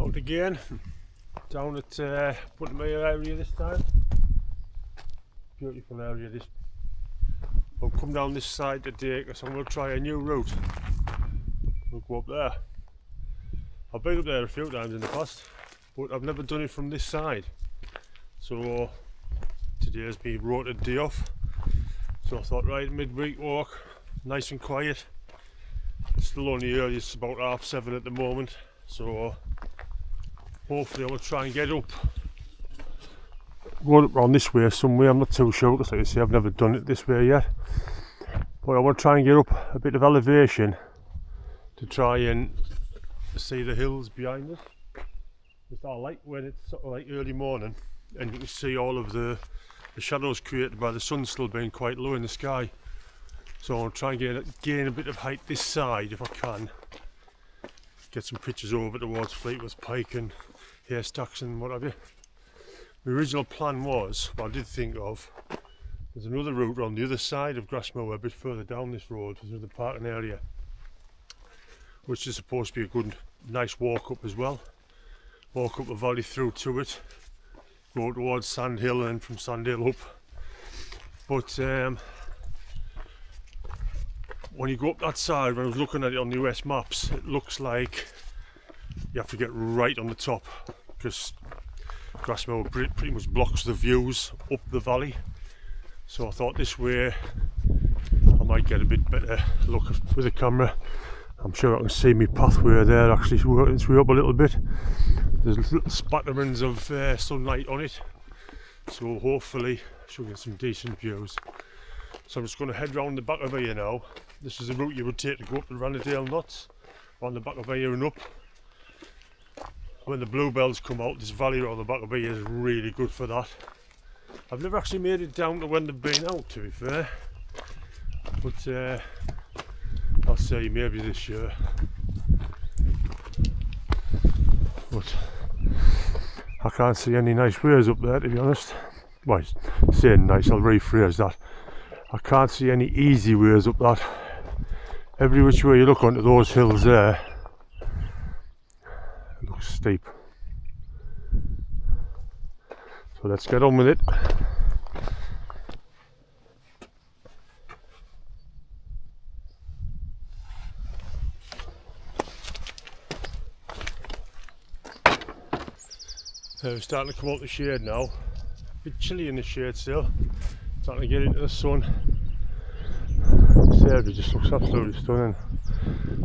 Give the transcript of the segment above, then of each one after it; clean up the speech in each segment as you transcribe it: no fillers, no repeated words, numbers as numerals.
Out again, down at Buttermere area this time. Beautiful area this. I'll come down this side today because I'm going to try a new route. We'll go up there. I've been up there a few times in the past, but I've never done it from this side. So today's my rotated day off. So I thought, right, midweek walk, nice and quiet. It's still only early, it's about 7:30 at the moment. So hopefully I will try and get up. Going up around this way somewhere, I'm not too sure because like I say I've never done it this way yet. But I want to try and get up a bit of elevation to try and see the hills behind us. It's all light when it's sort of like early morning and you can see all of the shadows created by the sun still being quite low in the sky. So I'll try and gain a bit of height this side if I can. Get some pictures over towards Fleetwood's Pike and haystacks and what have you. The original plan was, what I did think of, there's another route on the other side of Grasmoor, a bit further down this road, through the parking area, which is supposed to be a good, nice walk up as well. Walk up the valley through to it, go towards Sandhill and from Sandhill up. But when you go up that side, when I was looking at it on the US maps, it looks like you have to get right on the top because Grasmoor pretty much blocks the views up the valley. So I thought this way I might get a bit better look with the camera. I'm sure I can see my pathway there actually working its way up a little bit. There's little spatterings of sunlight on it, so hopefully I should get some decent views. So I'm just going to head round the back of here now. This is the route you would take to go up the Ranadale Knots, on the back of here and up. When the bluebells come out, this valley around the back of here is really good for that. I've never actually made it down to when they've been out, to be fair, but I'll say maybe this year. But I can't see any nice ways up there, to be honest. Well, saying nice, I'll rephrase that. I can't see any easy ways up that. Every which way you look onto those hills there, it looks steep. So let's get on with it. We're starting to come out the shade now. A bit chilly in the shade still. Starting to get into the sun. This area just looks absolutely stunning.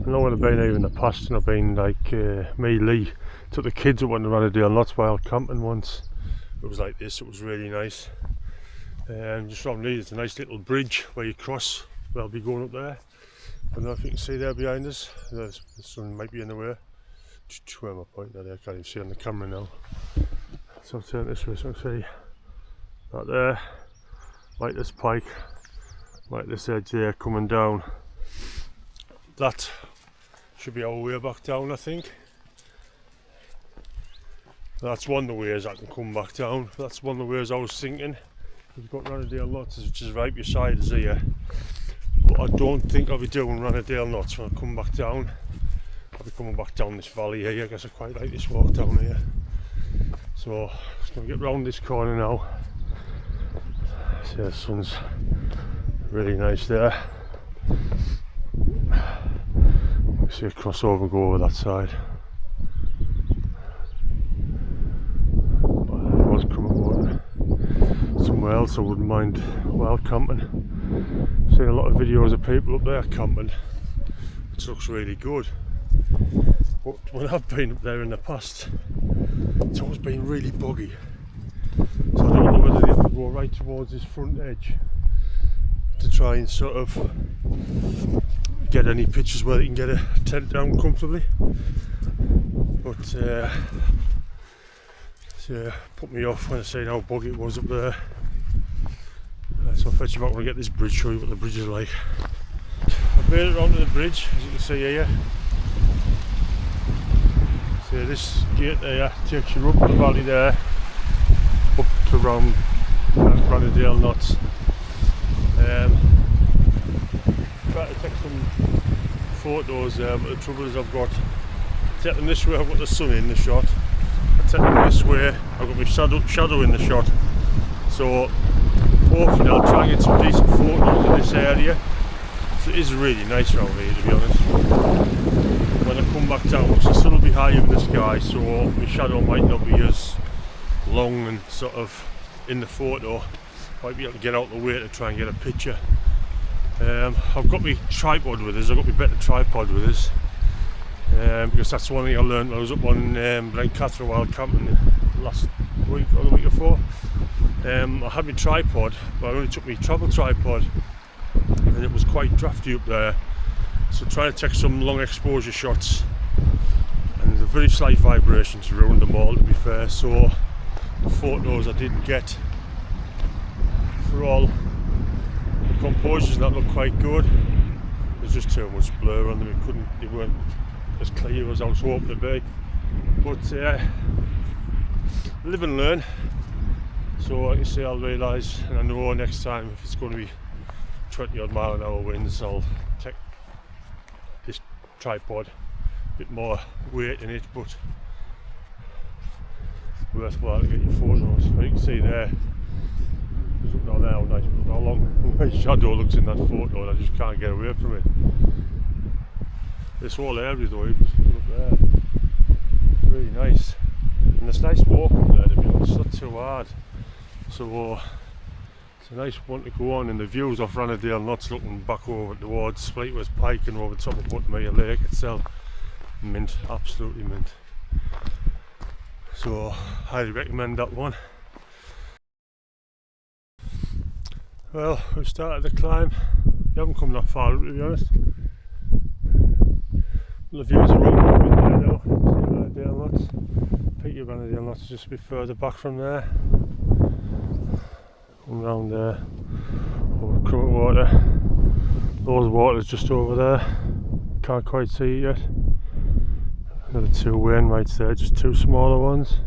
I know when I've been here in the past and I've been like Lee took the kids up on the Ranadale Knots while camping once. It was like this, it was really nice. Just around here there's a nice little bridge where you cross. Well, I'll be going up there. I don't know if you can see there behind us. The sun might be in the way. Just where my point there, I can't even see on the camera now. So I'll turn this way so I can see that there. Like this pike, like this edge there coming down. That should be our way back down, I think. That's one of the ways I can come back down. That's one of the ways I was thinking. We've got Ranadale Knots, which is right beside us here. But I don't think I'll be doing Ranadale Knots when I come back down. I'll be coming back down this valley here. I guess I quite like this walk down here. So just going to get round this corner now. See, the sun's really nice there. You see a crossover and go over that side. But if I was coming over somewhere else, I wouldn't mind wild camping. I've seen a lot of videos of people up there camping, which looks really good. But when I've been up there in the past, it's always been really boggy. So I don't know whether they have to go right towards this front edge to try and sort of get any pictures where they can get a tent down comfortably. But so put me off when I seen how boggy it was up there. So I'll fetch you back when I get this bridge, show you what the bridge is like. I've made it around to the bridge, as you can see here. So this gate there takes you up the valley there, up to around Ranadale Knots. Try to take some photos there, but the trouble is I've got take them this way, I've got the sun in the shot. I take them this way, I've got my shadow in the shot. So hopefully I'll try and get some decent photos of this area. So it is really nice around here, to be honest. When I come back down, the sun will be higher in the sky, so my shadow might not be as long and sort of in the photo. Might be able to get out of the way to try and get a picture. I've got my tripod with us, I've got my better tripod with us. Because that's one thing I learned when I was up on Blencathra while camping last week or the week before. I had my tripod, but I only took my travel tripod, and it was quite drafty up there. So trying to take some long exposure shots, and the very slight vibrations ruined them all, to be fair. So the photos I didn't get for all the composers that looked quite good. There's just too much blur on them. They weren't as clear as I was hoping to be. But live and learn. So like I say, I'll realise, and I know next time if it's going to be 20 odd mile an hour winds, I'll take this tripod, a bit more weight in it, but worthwhile to get your photos. But you can see there, just look down there how nice, how long my shadow looks in that photo, and I just can't get away from it. This whole area though, you just look there, really nice, and it's nice walk up there, to be honest. It's not too hard, so it's a nice one to go on. And the views off Ranadale Knots looking back over towards Fleetwood's Pike and over top of Buttermere Lake itself, mint, absolutely mint. So highly recommend that one. Well, we've started the climb. We haven't come that far, to be honest. The views are up there now. Ranadale Knots. Peter Ranadale Knots is just a bit further back from there. Come round there, over Crummet Water. Those waters just over there. Can't quite see it yet. Another two wainwrights there, just two smaller ones.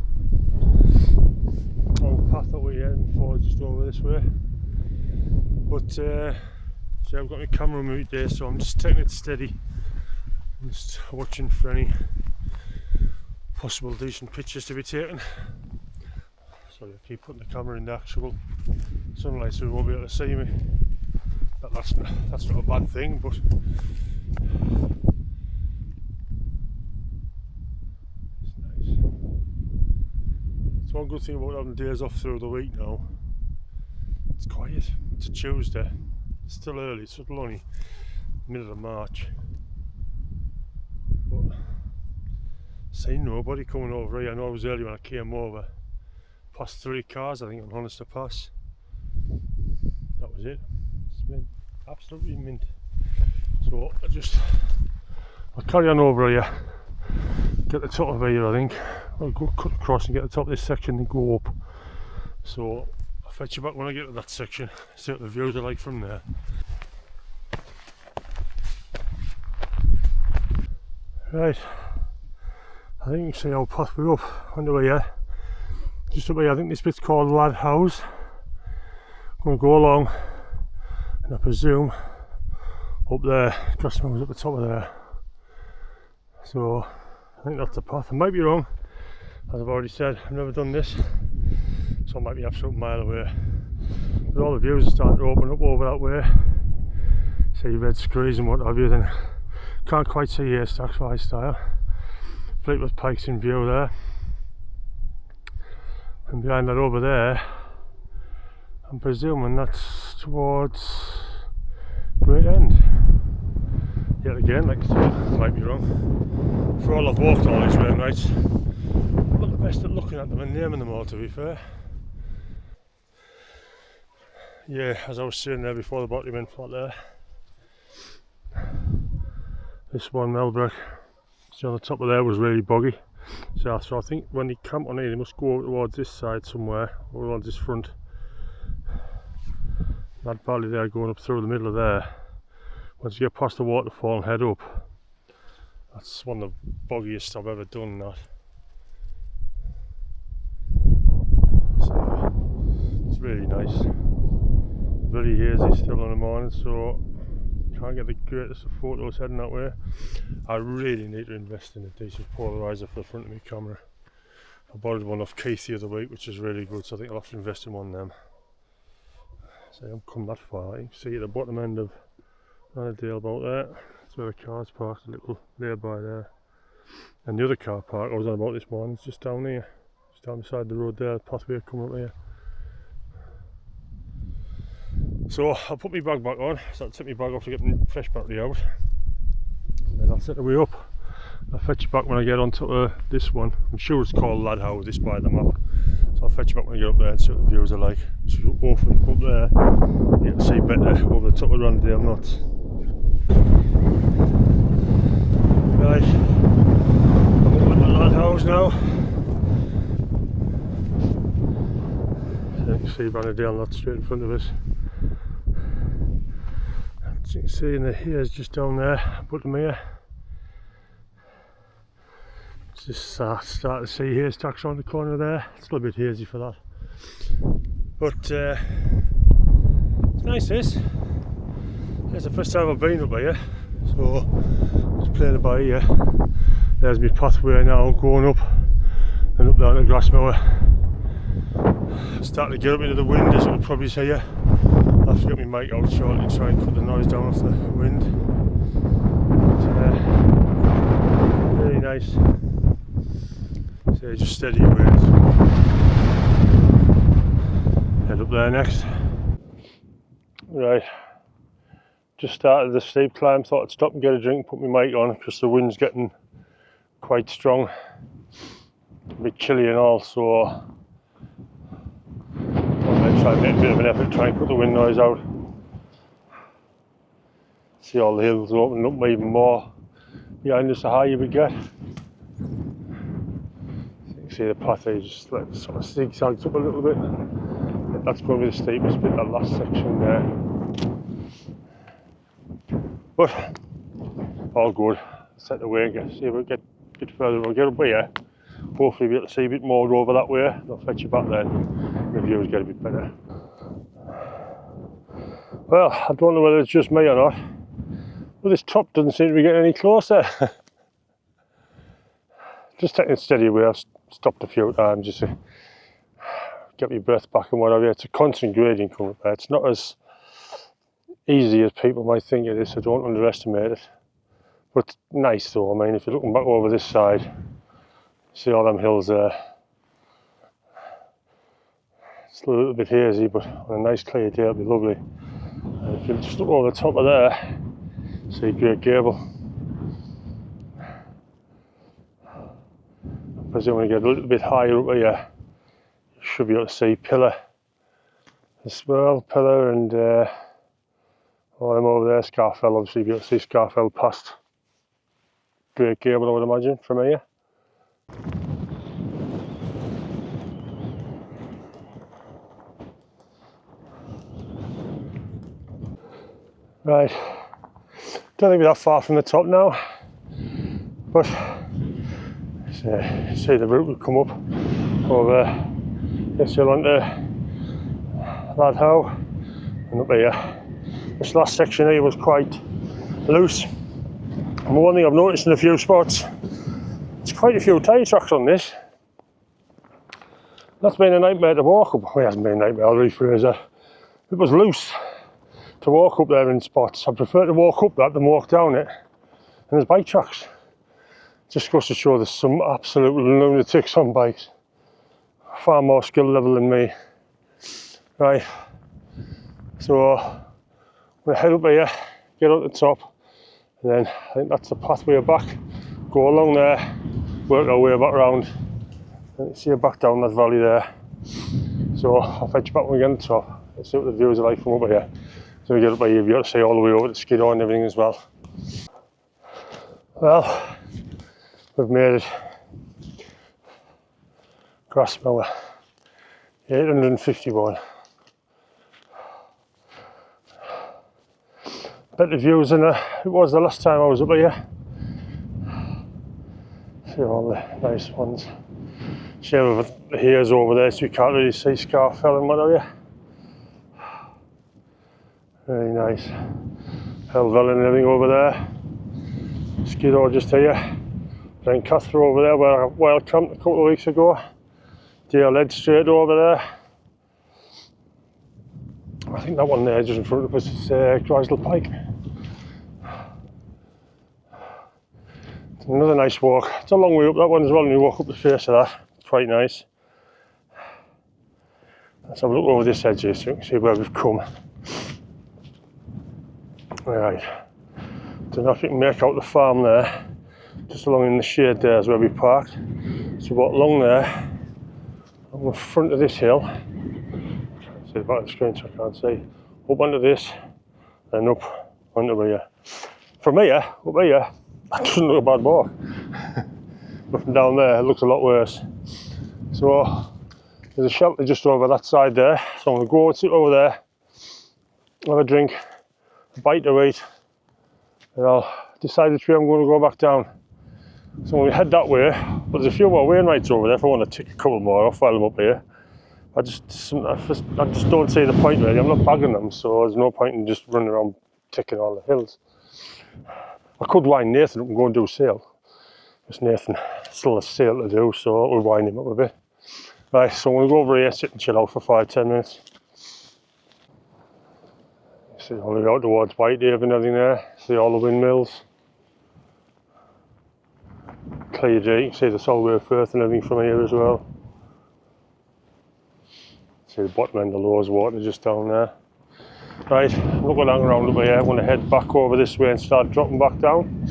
On the path that we're heading for, just over this way. But see, I've got my camera with me today, so I'm just taking it steady. I'm just watching for any possible decent pictures to be taken. Sorry, I keep putting the camera in the actual sunlight so you won't be able to see me. That's not a bad thing, but it's nice. It's one good thing about having days off through the week now. It's quiet. It's a Tuesday. It's still early. It's still only middle of March. But seen nobody coming over here. I know it was early when I came over. Past 3 cars, I think, on Honester Pass. That was it. It's mint, absolutely mint. So I'll carry on over here, get the top of here. I think I'll go cut across and get the top of this section and go up. So I'll fetch you back when I get to that section, see what the views are like from there. Right, I think you can see how path we're up on the way here. Just up here, I think this bit's called Lad House. I'm going to go along, and I presume up there, Grasmoor's at the top of there. So I think that's the path. I might be wrong, as I've already said. I've never done this, so I might be absolute mile away. But all the views are starting to open up over that way. See red screes and what have you. Then can't quite see haystacks by style. Fleetwood Pike's in view there. And behind that over there, I'm presuming that's towards Great End. Yet again, like I said, I might be wrong. For all I've walked all these wainwrights, I'm not the best at looking at them and naming them all, to be fair. Yeah, as I was saying there before, the bottom end flat there. This one, Melbrook, see on the top of there was really boggy. So I think when they camp on here, they must go over towards this side somewhere, or towards this front. That valley there going up through the middle of there. Once you get past the waterfall and head up, that's one of the boggiest I've ever done. That. So it's really nice. Very hazy still in the morning, so can't get the greatest of photos heading that way. I really need to invest in a decent polarizer for the front of my camera. I borrowed one off Keith the other week, which is really good, so I think I'll have to invest in one of them. So I haven't come that far. You can see at the bottom end of Dale about there. That's where the car's parked, a little lay-by there. And the other car park I was on about this morning is just down here. Just down the side of the road there, the pathway coming up here. So I'll put my bag back on, so I'll take my bag off to get my fresh battery out. And then I'll set the way up. I'll fetch you back when I get onto this one. I'm sure it's called Lad Howe, this by the map. So I'll fetch you back when I get up there and see what the views are like. So hopefully up there you can see better over the top of Randale Knots. Right, I'm up at the Lad House now. So you can see Randale Knots straight in front of us. As you can see in the hares just down there, put them here. Just starting to see hares tracks around the corner there. It's a little bit hazy for that, but it's nice this. It's the first time I've been up here, so just playing about here. There's my pathway now going up and up down to Grasmoor. Starting to get up into the wind, as you can probably see here. I'll have to get my mic out shortly and try and cut the noise down off the wind. But, really nice. So just steady away. Head up there next. Right, just started the steep climb. Thought I'd stop and get a drink, put my mic on because the wind's getting quite strong. A bit chilly and all, so I'm going to try and make a bit of an effort to try and cut the wind noise out. See all the hills opening up even more behind us, the higher we get. See the path here just like sort of zigzags up a little bit. That's going to be the steepest bit, that last section there. But all good. Set the way and see if we get a bit further. We'll get up here. Hopefully we'll be able to see a bit more over that way. I'll fetch you back then. The views get a bit better. Well, I don't know whether it's just me or not, but this top doesn't seem to be getting any closer. Just taking it steady away. I've stopped a few times just to get my breath back and whatever. It's a constant gradient coming up there. It's not as easy as people might think it is, so don't underestimate it. But it's nice though. I mean, if you're looking back over this side, see all them hills there. It's a little bit hazy, but on a nice clear day it'll be lovely. And if you just look over the top of there, see Great Gable. Presumably when you get a little bit higher up here, you should be able to see Pillar as well. Pillar and all them over there, Scarfell, obviously you'll be able to see Scarfell past Great Gable, I would imagine, from here. Right, don't think we're that far from the top now, but see the route will come up over this hill onto Lad Howe and up here. This last section here was quite loose, and one thing I've noticed in a few spots, there's quite a few tyre tracks on this. That's been a nightmare to walk up. Well, it hasn't been a nightmare, I'll rephrase that. It was loose to walk up there in spots. I prefer to walk up that than walk down it. And there's bike tracks. Just goes to show there's some absolute lunatics on bikes. Far more skill level than me. Right, so we'll head up here, get up the top, and then I think that's the pathway back. Go along there, work our way back round, and see you back down that valley there. So I'll fetch you back when we get on the top. Let's see what the views are like from up here. So we get up here, you'll be able to see all the way over the Skiddaw and everything as well. Well, we've made it. Grasmoor, 851. Better views than it was the last time I was up here. See all the nice ones. Shame of the hares over there, so you can't really see Scarfell and what have you. Really nice. Helvell and everything over there. Skiddaw just here. Then Cathro over there where I wild camped a couple of weeks ago. Deer led straight over there. I think that one there just in front of us is Grisedale pike. Another nice walk. It's a long way up that one as well, and you walk up the face of that. It's quite nice. Let's have a look over this edge here so you can see where we've come. Right. Don't know if you can make out the farm there. Just along in the shade there is where we parked. So walk along there, on the front of this hill. Can't see the back of the screen so I can't see. Up onto this, and up onto here. From here, up here, that doesn't look a bad walk. But from down there, it looks a lot worse. So there's a shelter just over that side there. So I'm going to go and sit over there, have a drink, a bite to eat, and I'll decide which way I'm going to go back down. So when we head that way, but there's a few more wainwrights over there if I want to tick a couple more off while I'm up here. I just don't see the point really. I'm not bagging them, so there's no point in just running around ticking all the hills. I could wind Nathan up and go and do a sail. Because Nathan still has a sail to do, so we'll wind him up a bit. Right, so I'm going to go over here, sit and chill out for 5-10 minutes. See all the way out towards Whitehaven and everything there. See all the windmills. Clear day, you can see the Solway Firth and everything from here as well. See the bottom end of Lowes Water just down there. Right, I'm not going to hang around up here. I'm going to head back over this way and start dropping back down.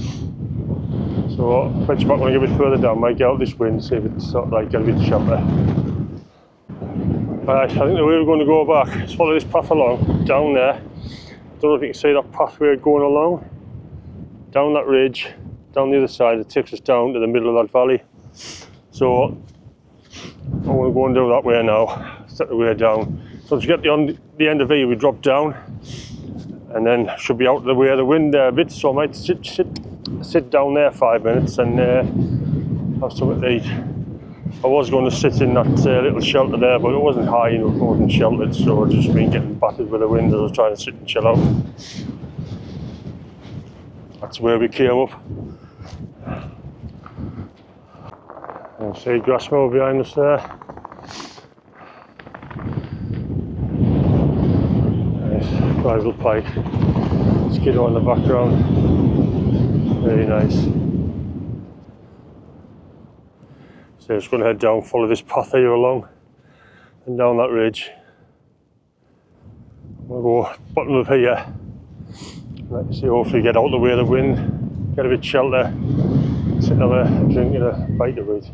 So I'll fetch back when I get a bit further down, might get out this wind, see if it's sort of like get a bit shelter. Right, I think the way we're going to go back is follow this path along, down there. Don't know if you can see that pathway going along. Down that ridge, down the other side, it takes us down to the middle of that valley. So I'm going to go and do that way now, set the way down. So to get on the end of here, we drop down, and then should be out of the way of the wind there a bit, so I might sit down there 5 minutes and have something to eat. I was going to sit in that little shelter there, but it wasn't high enough, it wasn't sheltered, so I've just been getting battered with the wind as I was trying to sit and chill out. That's where we came up. You see Grasmoor behind us there. Nice, rival pike. Skiddaw in the background. Very nice. So just going to head down, follow this path here along and down that ridge. We'll go bottom of here. Like you see, hopefully get out of the way of the wind, get a bit shelter, sit and have a drink and a bite of it.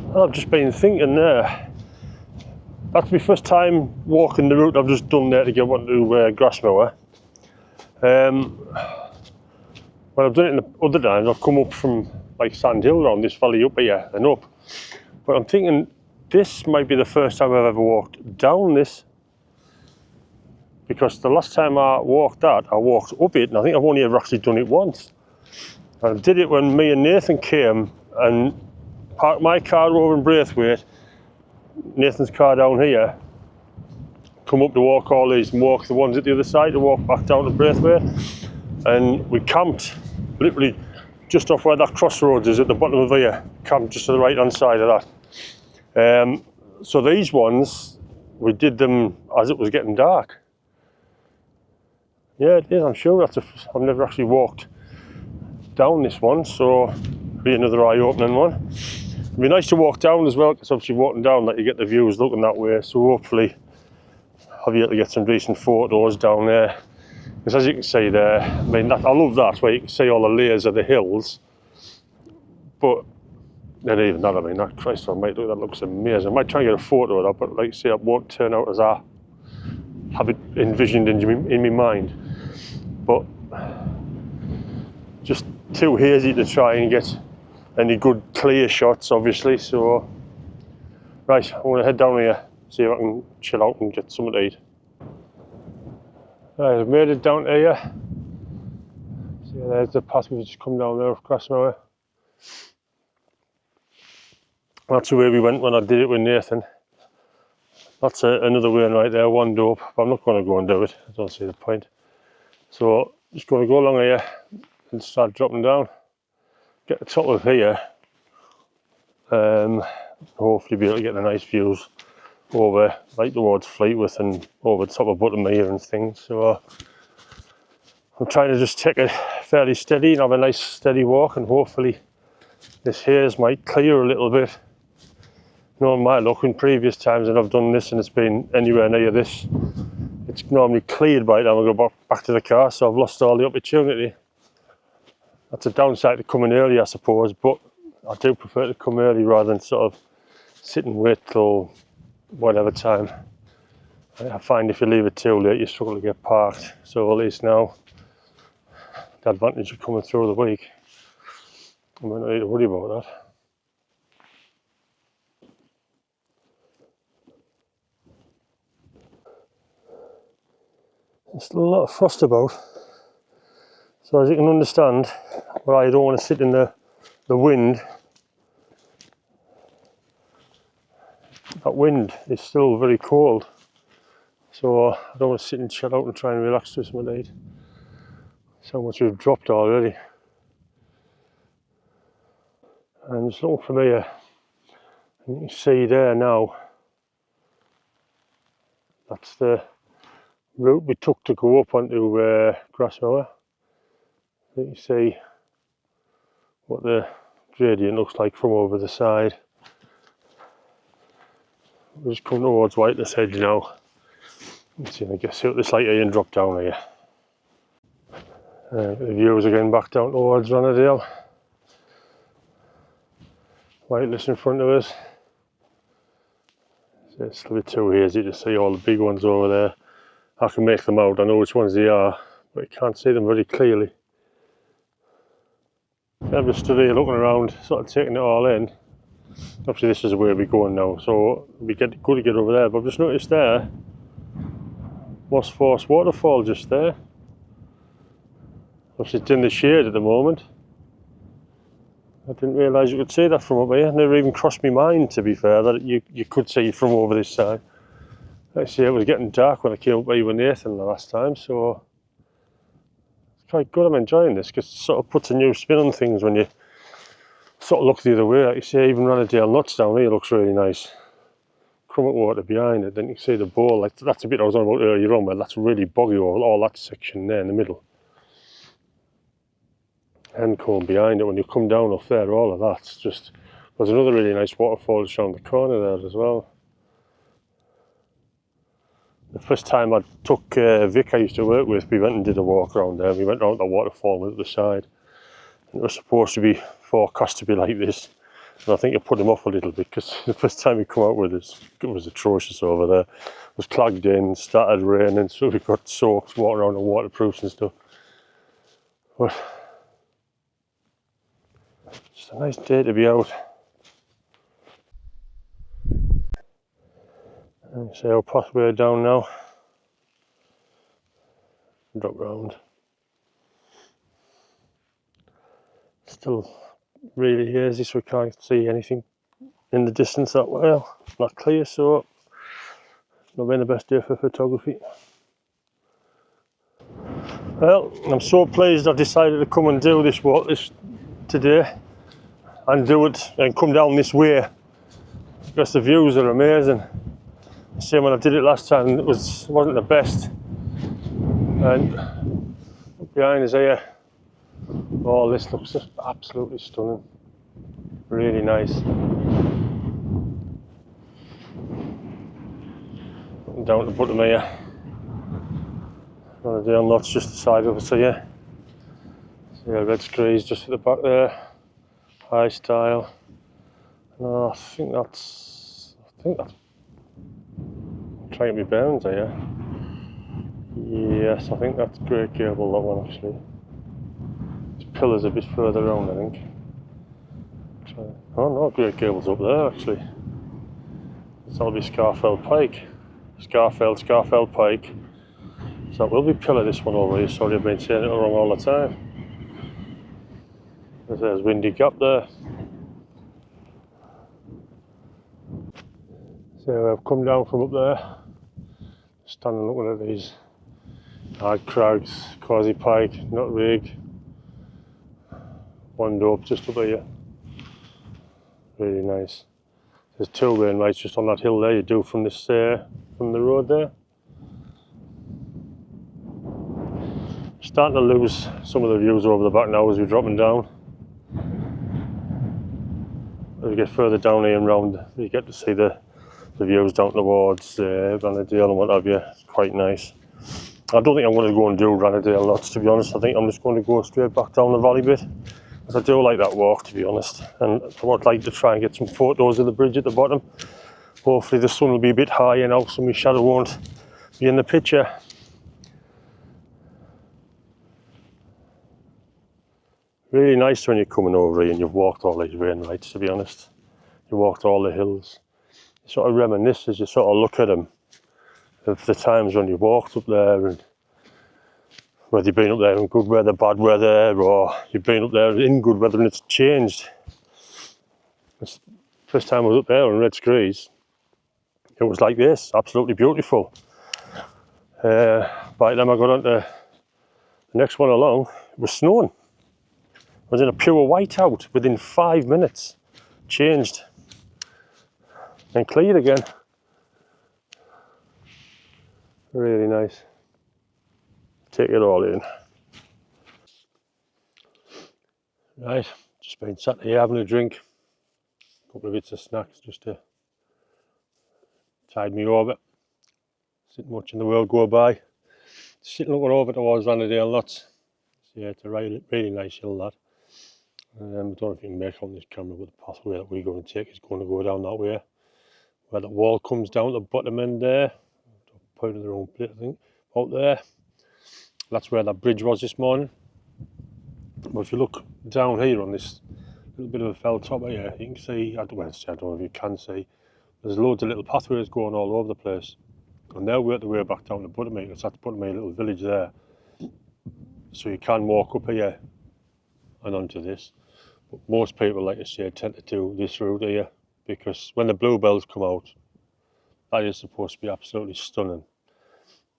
And I've just been thinking there, that's my first time walking the route I've just done there to get on to Grasmoor. When I've done it in the other times, I've come up from like Sand Hill around this valley up here and up. But I'm thinking this might be the first time I've ever walked down this. Because the last time I walked that, I walked up it, and I think I've only ever actually done it once. I did it when me and Nathan came and parked my car over in Braithwaite, Nathan's car down here, come up to walk all these and walk the ones at the other side to walk back down to Braithwaite. And we camped literally just off where that crossroads is at the bottom of here, camped just to the right hand side of that. So these ones, we did them as it was getting dark. Yeah, it is, I'm sure. I've never actually walked down this one, so it'll be another eye-opening one. It'd be nice to walk down as well, because obviously walking down that you get the views looking that way, so hopefully I'll be able to get some decent photos down there. Because as you can see there, I mean, I love that, where you can see all the layers of the hills. But then even that, I mean, that Christ almighty, that looks amazing. I might try and get a photo of that, but like I say, it won't turn out as I have it envisioned in my mind. But just too hazy to try and get any good clear shots, obviously. So, right, I'm going to head down here, see if I can chill out and get something to eat. Right, I've made it down to here. See, there's the path we've just come down there of Grasmoor. That's the way we went when I did it with Nathan. That's another wainwright there, one dope, but I'm not going to go and do it. I don't see the point. So just going to go along here and start dropping down. Get the top of here. Hopefully be able to get the nice views over, like towards Fleetwood and over the top of Buttermere and things. So I'm trying to just take it fairly steady and have a nice steady walk, and hopefully this haze might clear a little bit. Knowing my luck in previous times, and I've done this and it's been anywhere near this, it's normally cleared by the time I go back to the car, so I've lost all the opportunity. That's a downside to coming early, I suppose, but I do prefer to come early rather than sort of sit and wait till whatever time. I find if you leave it too late, you struggle to get parked. So at least now, the advantage of coming through the week, I might not need to worry about that. There's still a lot of frost about, so as you can understand, where I don't want to sit in the wind, that wind is still very cold, so I don't want to sit and chill out and try and relax this my night. So much we've dropped already. And just looking from here, and you can see there now, that's the route we took to go up onto Grasmoor. You can see what the gradient looks like from over the side. We're just coming towards Whiteless Hedge now. Let's see if I can see what this light here and drop down here. The views again back down towards Ranadale. Whiteless in front of us. So it's a bit too hazy to see all the big ones over there. I can make them out, I know which ones they are, but I can't see them very clearly. I'm just stood here looking around, sort of taking it all in. Obviously this is where we're going now, so we get good to get over there, but I've just noticed there, Moss Force waterfall just there. Obviously it's in the shade at the moment. I didn't realise you could see that from up here. It never even crossed my mind, to be fair, that you could see it from over this side. Like I say, it was getting dark when I came up here with Nathan the last time, so it's quite good. I'm enjoying this because it sort of puts a new spin on things when you sort of look the other way. Like you see, even Ranadale Nuts down here looks really nice. Crummet water behind it, then you can see the bowl. Like that's a bit I was on about earlier on, where that's really boggy over all that section there in the middle. Handcomb behind it, when you come down off there, all of that's just, there's another really nice waterfall just around the corner there as well. The first time I took Vic I used to work with, we went and did a walk around there. We went around the waterfall at the side. It was supposed to be forecast to be like this, and I think it put him off a little bit because the first time we come out with this, it was atrocious over there. It was clogged in, started raining, so we got soaked walking around the waterproofs and stuff. But it's a nice day to be out. And see our pathway down now. Drop round. Still really hazy, so we can't see anything in the distance that well. Not clear, so not been the best day for photography. Well, I'm so pleased I decided to come and do this walk today and do it and come down this way because the views are amazing. Same when I did it last time, it wasn't the best. And behind us here, oh, this looks just absolutely stunning. Really nice. Down to Buttermere. Ranadale Nuts just the side of us here. See a red screes just at the back there. High style. No, I think that's I'm trying to get my bearings here. Yes, I think that's Great Gable, that one actually. This pillar's a bit further around, I think. Oh no, Great Gable's up there actually. That'll be Scarfell Pike. Scarfell Pike. So that will be pillar, this one over here. Sorry, I've been saying it wrong all the time. There's Windy Gap there. So So I've come down from up there, standing looking at these hard crags, quasi pike, not rig, one up just up here. Really nice. There's two wainwrights just on that hill there. You do from this from the road there. Starting to lose some of the views over the back now as we're dropping down. As we get further down here and round, you get to see the views down towards Grasmoor and what have you. It's quite nice. I don't think I'm going to go and do Grasmoor lots, to be honest. I think I'm just going to go straight back down the valley bit, because I do like that walk, to be honest. And I would like to try and get some photos of the bridge at the bottom. Hopefully the sun will be a bit higher now, so my shadow won't be in the picture. Really nice when you're coming over here and you've walked all these wainwrights, to be honest. You walked all the hills. You sort of reminisce as you sort of look at them of the times when you walked up there, and whether you've been up there in good weather, bad weather, or you've been up there in good weather and it's changed. It's the first time I was up there on Red Screes, it was like this, absolutely beautiful. By the time I got on to the next one along, it was snowing. I was in a pure whiteout within 5 minutes. Changed. And cleared again. Really nice. Take it all in. Right, just been sat here having a drink. A couple of bits of snacks just to tide me over. Sitting watching the world go by. Sitting looking over towards Grasmoor lots. Yeah, it's a really nice hill, that. I don't know if you can make on this camera, but the pathway that we're going to take is going to go down that way, where the wall comes down the bottom end there. Pointing the wrong place, I think. Out there. That's where that bridge was this morning. But if you look down here on this little bit of a fell top here, you can see, I don't know if you can see, there's loads of little pathways going all over the place. And they'll work their way back down to Buttermead. It's at the Buttermead little village there. So you can walk up here and onto this. But most people, like I say, tend to do this route here, because when the bluebells come out, that is supposed to be absolutely stunning.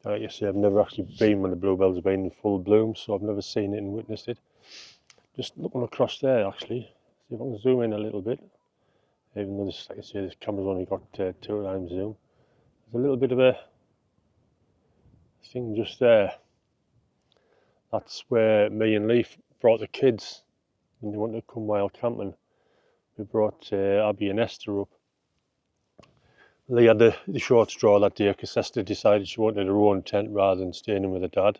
Like I say, I've never actually been when the bluebells have been in full bloom, so I've never seen it and witnessed it. Just looking across there, actually, see if I can zoom in a little bit. Even though this, like I say, this camera's only got 2 times zoom. There's a little bit of a thing just there. That's where me and Leaf brought the kids when they wanted to come wild camping. We brought Abby and Esther up. Lee had the short straw that day because Esther decided she wanted her own tent rather than staying in with her dad.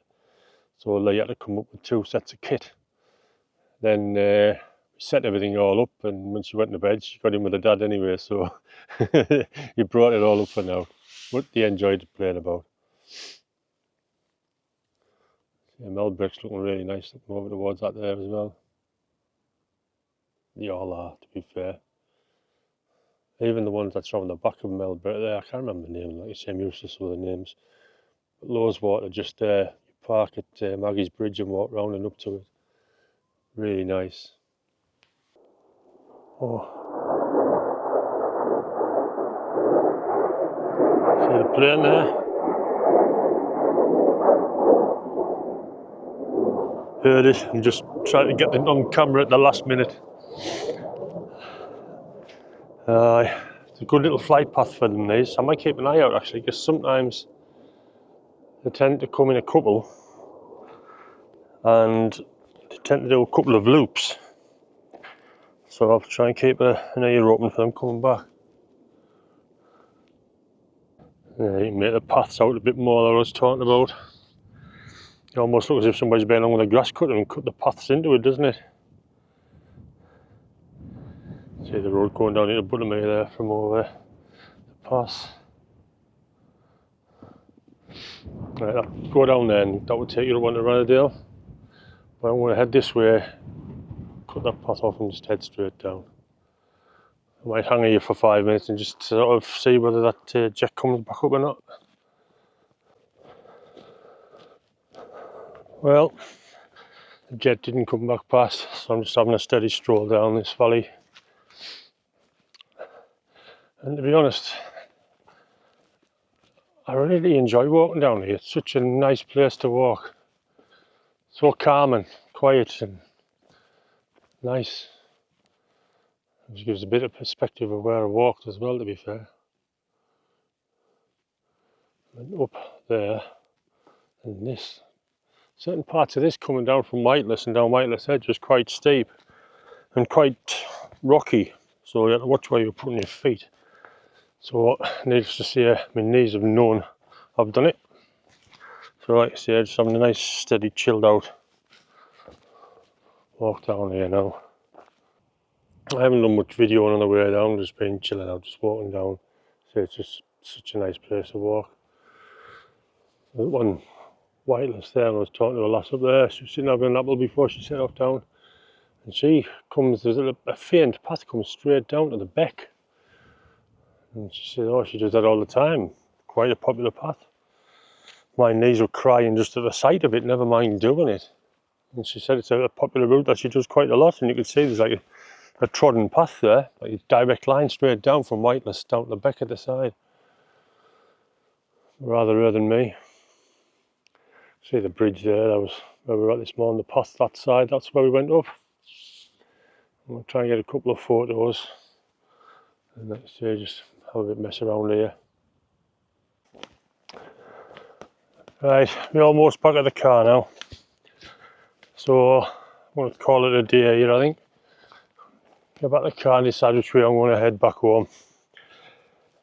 So Lee had to come up with 2 sets of kit. Then we set everything all up, and when she went to bed she got in with her dad anyway, so he brought it all up for now. What they enjoyed playing about. Yeah, Melbrick's looking really nice, looking over towards that there as well. They all are, to be fair. Even the ones that's on the back of Melbrick there, I can't remember the name, like I say, I'm used to some of the names. But Loweswater just there, you park at Maggie's Bridge and walk round and up to it. Really nice. Oh. See the plane there? Heard it and just tried to get it on camera at the last minute. It's a good little flight path for them, these. I might keep an eye out actually, because sometimes they tend to come in a couple and they tend to do a couple of loops. So I'll try and keep an ear open for them coming back. Yeah, you can make the paths out a bit more that I was talking about. It almost looks as if somebody's been along with a grass cutter and cut the paths into it, doesn't it? See the road going down into Buttermead there from over the pass. Right, I'll go down there and that will take you up onto Grasmoor. But I'm going to head this way, cut that path off and just head straight down. I might hang here for 5 minutes and just sort of see whether that jet comes back up or not. Well, the jet didn't come back past, so I'm just having a steady stroll down this valley. And to be honest, I really enjoy walking down here. It's such a nice place to walk. So calm and quiet and nice. It gives a bit of perspective of where I walked as well, to be fair. And up there, and this. Certain parts of this coming down from Whiteless and down Whiteless Edge was quite steep and quite rocky. So you have to watch where you're putting your feet. So needless to say, my knees have known I've done it. So like I say, just having a nice steady chilled out walk down here now. I haven't done much videoing on the way down, just been chilling out, just walking down. So it's just such a nice place to walk. There's one Whiteless there, and I was talking to a lass up there. She was sitting having an apple before she set off down. And she comes, there's a faint path comes straight down to the beck. And she said, oh, she does that all the time. Quite a popular path. My knees were crying just at the sight of it, never mind doing it. And she said it's a popular route that she does quite a lot, and you can see there's like a trodden path there, like a direct line straight down from Whiteless down to the beck at the side. Rather rare than me. See the bridge there, that was where we were at this morning, the path that side, that's where we went up. I'm going to try and get a couple of photos, and let's say just have a bit mess around here. Right, we're almost back at the car now. So I'm going to call it a day here, I think. Get back to the car and decide which way I'm going to head back home.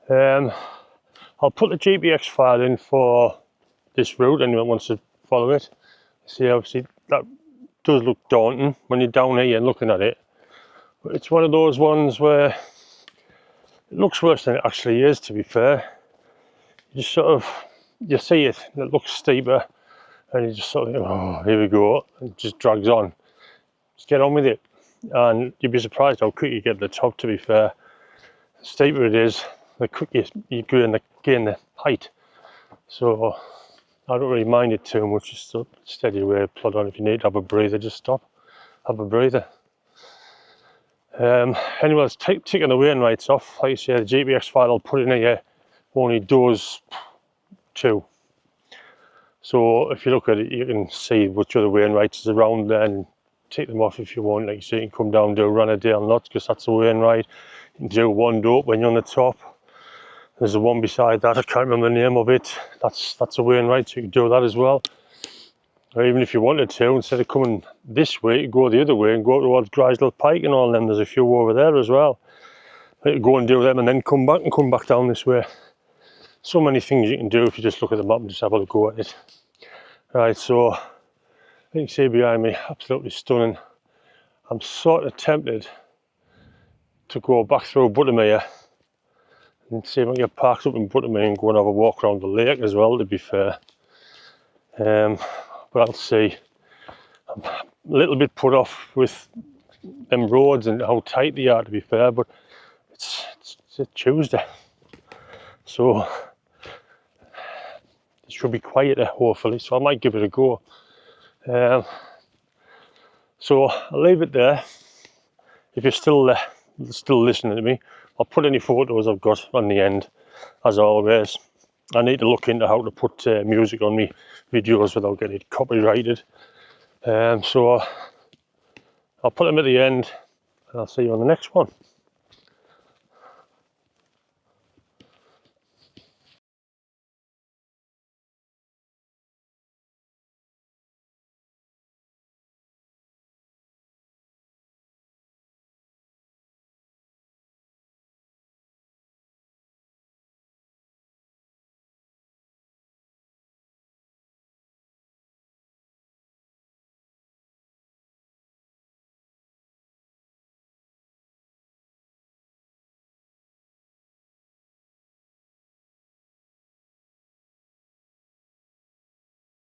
I'll put the GPX file in for this route, anyone wants to follow it. See, obviously that does look daunting when you're down here and looking at it. But it's one of those ones where it looks worse than it actually is, to be fair. You just sort of, you see it and it looks steeper, and you just sort of think, oh, here we go, and it just drags on. Just get on with it, and you'd be surprised how quick you get to the top, to be fair. The steeper it is, the quicker you gain the height. So I don't really mind it too much, just a steady way, plod on. If you need to have a breather, just stop, have a breather. Anyway, it's taking the wainwrights off. Like I say, the GPX file I'll put in here only does 2. So if you look at it, you can see which other wainwrights is around there and take them off if you want. Like you say, you can come down and do a Grisedale knot, because that's a wainwright. You can do one dope when you're on the top. There's the one beside that, I can't remember the name of it. That's a wainwright, so you can do that as well. Or even if you wanted to, instead of coming this way, you go the other way and go towards Grisedale Pike and all them. There's a few over there as well. You can go and do them and then come back down this way. So many things you can do if you just look at the map and just have a go at it. Right, so you can see behind me, absolutely stunning. I'm sort of tempted to go back through Buttermere and see if I can get parked up in Buttermere and go and have a walk around the lake as well, to be fair. But I'll see. I'm a little bit put off with them roads and how tight they are, to be fair, but it's a Tuesday, so it should be quieter hopefully, so I might give it a go. So I'll leave it there. If you're still listening to me, I'll put any photos I've got on the end, as always. I need to look into how to put music on me videos without getting it copyrighted. So I'll put them at the end, and I'll see you on the next one.